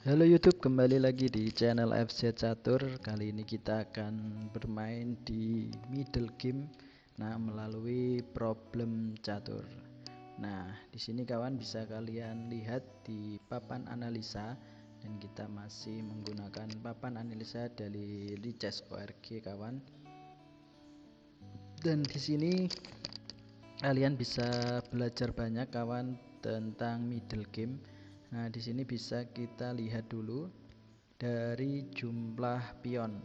Halo YouTube, kembali lagi di channel FC Catur. Kali ini kita akan bermain di middle game, melalui problem catur. Di sini kawan bisa kalian lihat di papan analisa, dan kita masih menggunakan papan analisa dari Lichess.org kawan. Dan di sini kalian bisa belajar banyak kawan tentang middle game. Di sini bisa kita lihat dulu dari jumlah pion.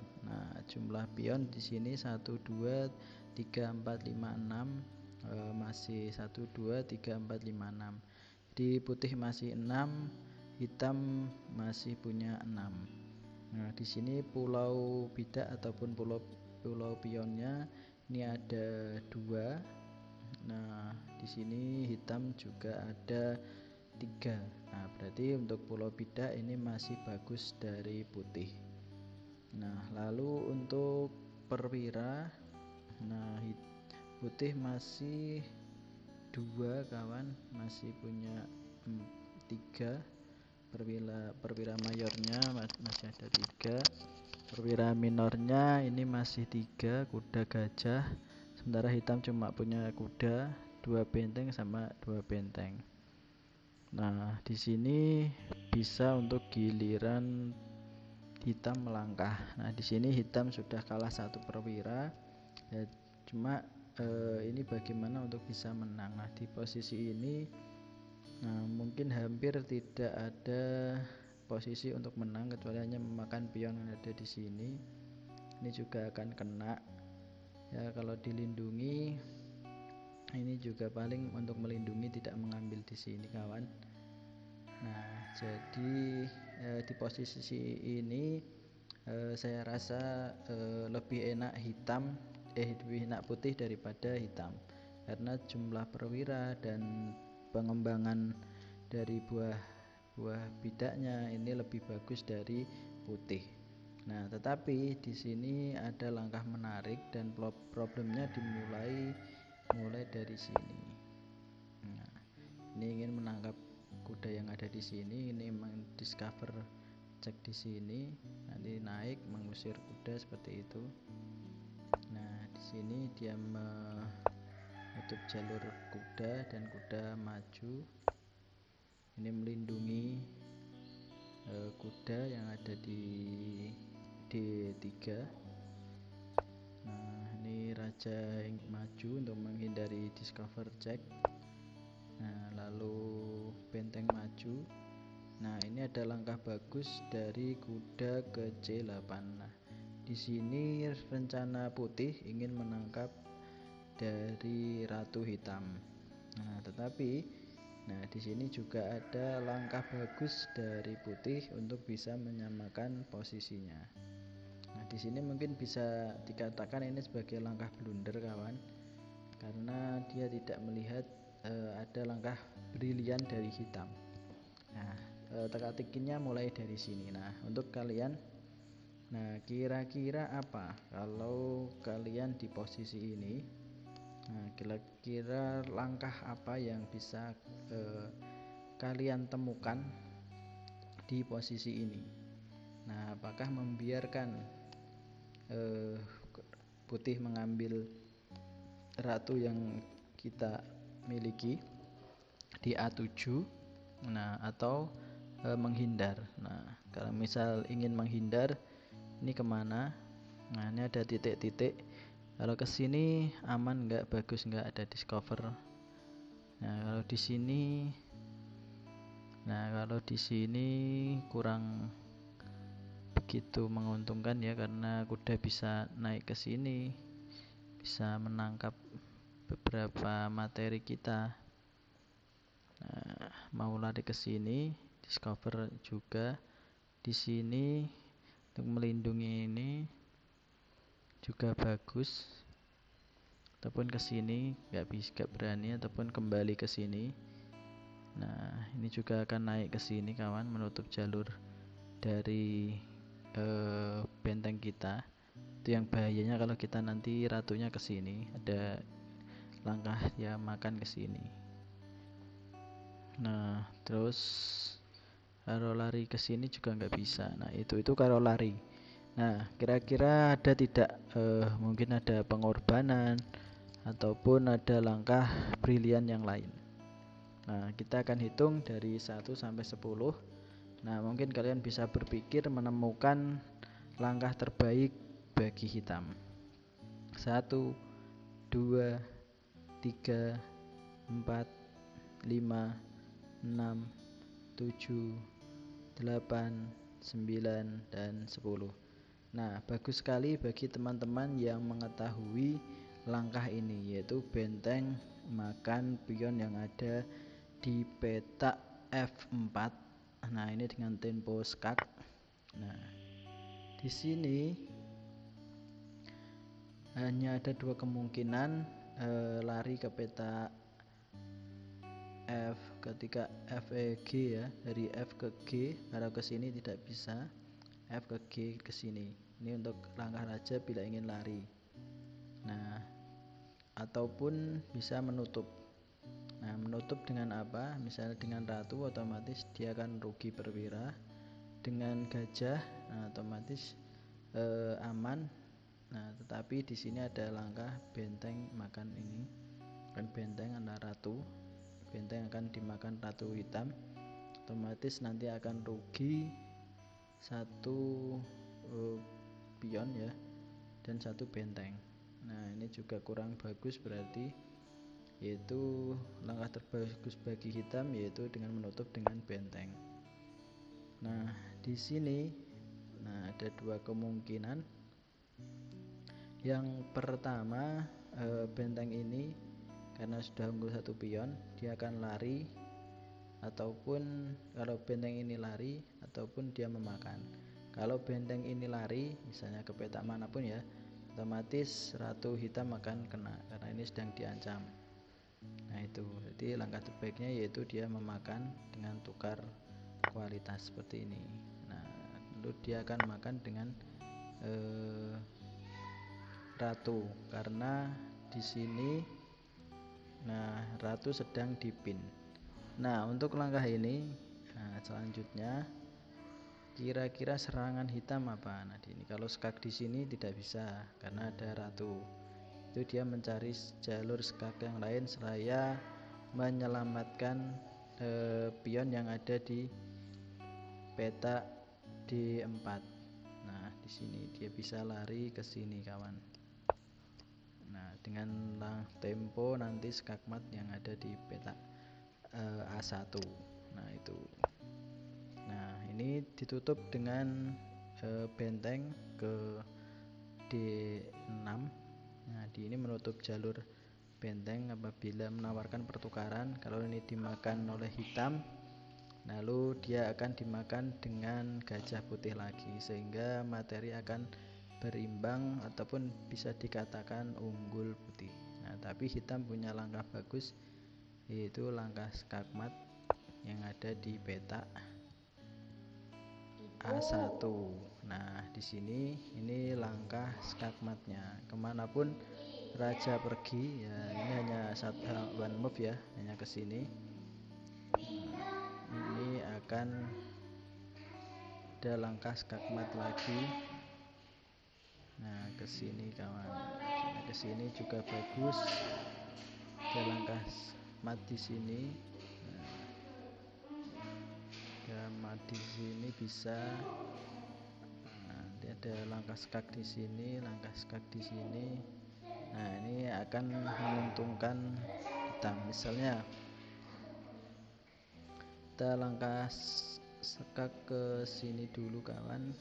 Jumlah pion di sini 1 2 3 4 5 6, masih 1 2 3 4 5 6. Di putih masih 6, hitam masih punya 6. Di sini pulau bidak ataupun pulau pionnya ini ada 2. Di sini hitam juga ada 3. Berarti untuk pulau bidak ini masih bagus dari putih. Lalu untuk perwira, putih masih 2 kawan, masih punya 3. Perwira mayornya masih ada 3. Perwira minornya ini masih 3, kuda gajah. Sementara hitam cuma punya kuda, 2 benteng sama 2 benteng. Di sini bisa untuk giliran hitam melangkah. Di sini hitam sudah kalah 1 perwira. Cuma ini bagaimana untuk bisa menang. Di posisi ini mungkin hampir tidak ada posisi untuk menang kecuali hanya memakan pion yang ada di sini. Ini juga akan kena. Ya, kalau dilindungi ini juga paling untuk melindungi tidak mengambil di sini kawan. Jadi di posisi ini saya rasa lebih enak putih daripada hitam, karena jumlah perwira dan pengembangan dari buah bidaknya ini lebih bagus dari putih. Tetapi di sini ada langkah menarik dan problemnya dimulai dari sini. Ini ingin menangkap kuda yang ada di sini. Ini discover cek di sini, nanti naik mengusir kuda seperti itu. Di sini dia menutup jalur kuda dan kuda maju. Ini melindungi kuda yang ada di D3. Ini raja yang maju untuk menghindari discover check. Lalu benteng maju. Ini ada langkah bagus dari kuda ke C8. Di sini rencana putih ingin menangkap dari ratu hitam. Tetapi di sini juga ada langkah bagus dari putih untuk bisa menyamakan posisinya. Di sini mungkin bisa dikatakan ini sebagai langkah blunder kawan, karena dia tidak melihat ada langkah brilian dari hitam. Teka-tekinya mulai dari sini. Untuk kalian, kira-kira apa kalau kalian di posisi ini? Kira-kira langkah apa yang bisa kalian temukan di posisi ini? Apakah membiarkan putih mengambil ratu yang kita miliki di A7, atau menghindar. Kalau misal ingin menghindar, ini kemana? Ini ada titik-titik. Kalau ke sini aman nggak? Bagus nggak? Ada discover. Kalau di sini, kurang begitu menguntungkan ya, karena kuda bisa naik ke sini, bisa menangkap beberapa materi kita. Mau lari ke sini, discover juga. Di sini untuk melindungi ini juga bagus. Ataupun ke sini nggak berani, ataupun kembali ke sini. Ini juga akan naik ke sini kawan, menutup jalur dari benteng kita. Itu yang bahayanya kalau kita nanti ratunya ke sini, ada langkah dia makan ke sini. Terus Kalau lari ke sini juga nggak bisa. Nah, itu kalau lari. Nah, kira-kira ada tidak mungkin ada pengorbanan ataupun ada langkah brilian yang lain. Nah, kita akan hitung dari 1 sampai 10. Nah, mungkin kalian bisa berpikir menemukan langkah terbaik bagi hitam. 1, 2, 3, 4, 5, 6, 7, 8, 9, dan 10. Nah, bagus sekali bagi teman-teman yang mengetahui langkah ini, yaitu benteng makan pion yang ada di peta F4. Nah, ini dengan tempo skak. Nah, di sini hanya ada 2 kemungkinan lari ke peta F ketika F E G ya, dari F ke G. Kalau ke sini tidak bisa, F ke G ke sini. Ini untuk langkah raja bila ingin lari. Nah, ataupun bisa menutup. Nah, menutup dengan apa? Misalnya dengan ratu, otomatis dia akan rugi perwira. Dengan gajah, nah, otomatis aman. Nah, tetapi di sini ada langkah benteng makan ini. Kan benteng antara ratu. Benteng akan dimakan ratu hitam, otomatis nanti akan rugi 1 pion ya, dan 1 benteng. Nah, ini juga kurang bagus berarti, yaitu langkah terbagus bagi hitam yaitu dengan menutup dengan benteng. Nah, di sini ada 2 kemungkinan. Yang pertama, benteng ini karena sudah unggul 1 pion, dia akan lari, ataupun kalau benteng ini lari ataupun dia memakan. Kalau benteng ini lari misalnya ke peta manapun ya, otomatis ratu hitam akan kena karena ini sedang diancam. Nah, itu jadi langkah terbaiknya yaitu dia memakan dengan tukar kualitas seperti ini. Nah, lalu dia akan makan dengan ratu karena di sini ratu sedang dipin. Nah, untuk langkah ini, selanjutnya kira-kira serangan hitam apa? Nah, ini kalau skak di sini tidak bisa karena ada ratu. Itu dia mencari jalur skak yang lain seraya menyelamatkan pion yang ada di peta D4. Nah, di sini dia bisa lari ke sini, kawan. Nah, dengan tempo nanti skakmat yang ada di peta A1. Nah, itu. Nah, ini ditutup dengan benteng ke D6. Nah, di ini menutup jalur benteng apabila menawarkan pertukaran. Kalau ini dimakan oleh hitam, lalu dia akan dimakan dengan gajah putih lagi, sehingga materi akan berimbang ataupun bisa dikatakan unggul putih. Nah, tapi hitam punya langkah bagus, yaitu langkah skakmat yang ada di peta A1. Nah, di sini ini langkah skakmatnya. Kemanapun raja pergi ya, ini hanya one move ya, hanya ke sini. Ini akan ada langkah skakmat lagi. Nah, ke sini kawan. Ke sini juga bagus. Ada langkah mat di sini. Mat di sini bisa. Nanti ada langkah skak di sini, langkah skak di sini. Nah, ini akan menguntungkan hitam. Misalnya kita langkah skak ke sini dulu, kawan.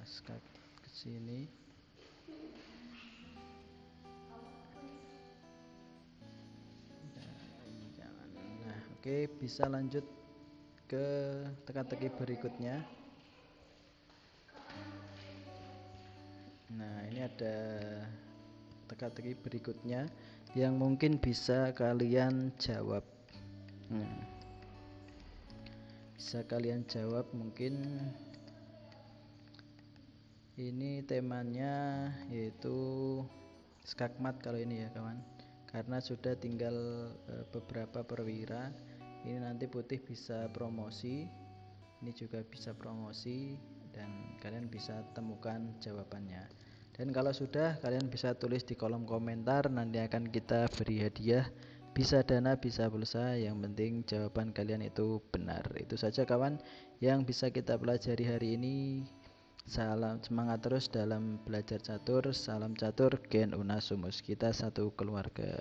Skak ke sini. Nah, oke, bisa lanjut ke teka-teki berikutnya. Nah, ini ada teka-teki berikutnya yang mungkin bisa kalian jawab. Bisa kalian jawab mungkin. Ini temanya yaitu skakmat kalau ini ya, kawan. Karena sudah tinggal beberapa perwira, Ini nanti putih bisa promosi, ini juga bisa promosi, dan kalian bisa temukan jawabannya. Dan kalau sudah, kalian bisa tulis di kolom komentar, nanti akan kita beri hadiah, bisa dana bisa pulsa, yang penting jawaban kalian itu benar. Itu saja kawan yang bisa kita pelajari hari ini. Salam semangat terus dalam belajar catur. Salam catur, Gen Unasumus, kita satu keluarga.